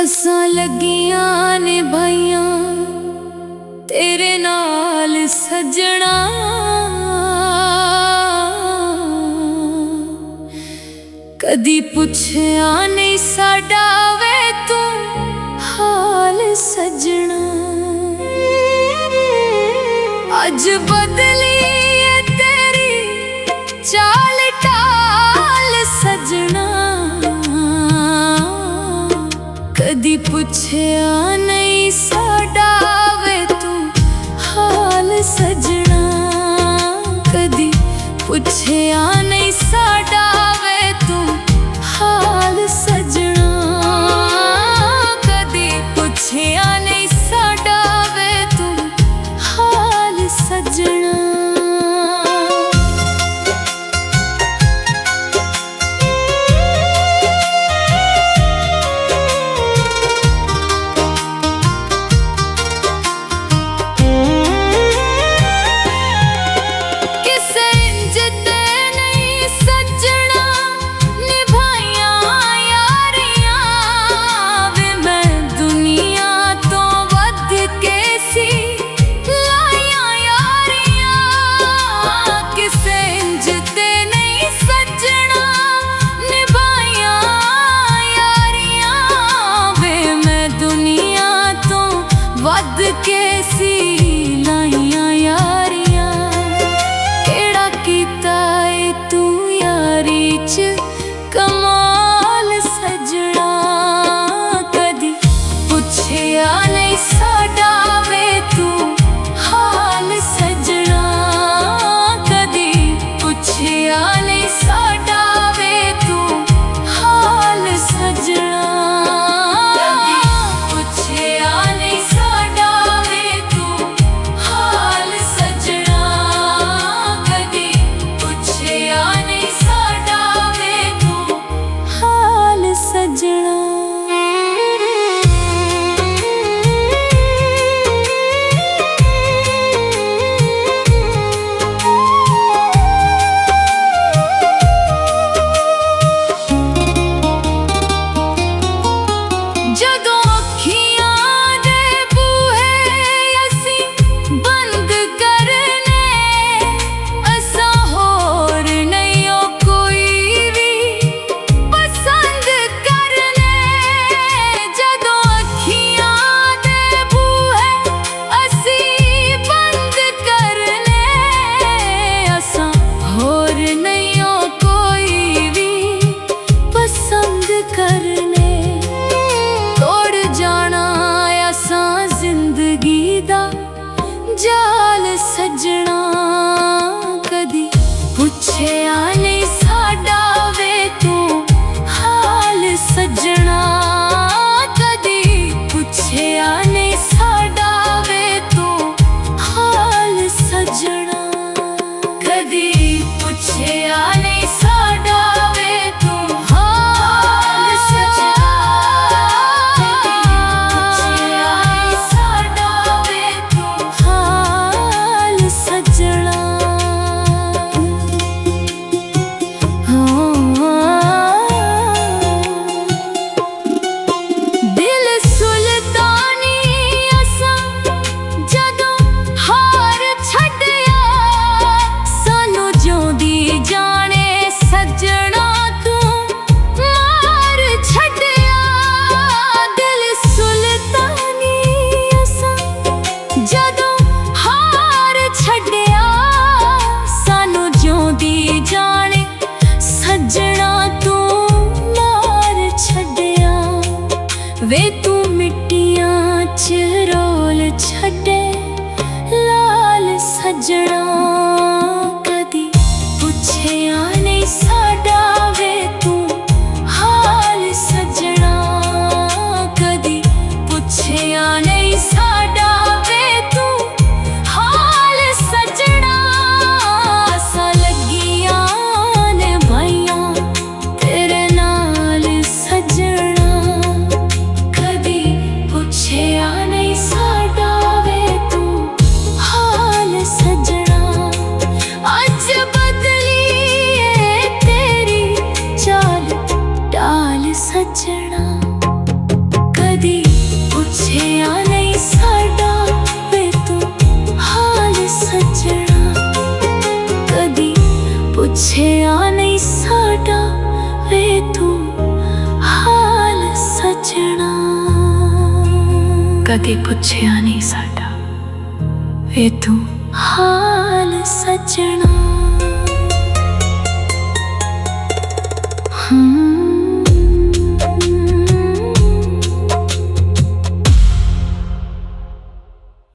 असां लगियां ने भाइयां तेरे नाल सजना। कदी पुछया नहीं साडा वे तू हाल सजना। अज बदली है तेरी चाल टाल सजना। कदी पुछया नहीं साडा वे तू हाल सजना। कदी पुछया नहीं साडा वे तू हाल सजना। कदी पुछया नहीं साडा वे तू हाल सजना। कैसी लाइया यारियां केड़ा कीता है तू यारी च कमाल सजना। कदी पुछया नहीं साडा वे तू हाल सजना। कदी पुछया नहीं साडा वे तू हाल सजना। पुछया नहीं जाल सजना। कदी पुछया नहीं साडा वे तू हाल सजना। कदी पुछया नहीं साडा वे तू हाल सजना। कदी पुछया नहीं साडा वे तू हाल सजना। वे तू मिट्टियां च रोल छड़े लाल सजना। कदी पुछया नहीं साडा वे तू हाल सजना। कदी पुछया नहीं साडा वे तू हाल सजना। असां लगियां ने भाइयां तेरे नाल सजना। पुछया नहीं साडा वे तू हाल सजना। अज बदली है तेरी चाल टाल सजना। ਪੁੱਛਿਆ ਨਹੀਂ ਸਾਡਾ ਵੇ ਤੂੰ ਹਾਲ ਸਜਣਾ। ਕਦੇ ਪੁੱਛਿਆ ਨਹੀਂ ਸਾਡਾ ਵੇ ਤੂੰ ਹਾਲ ਸਜਣਾ।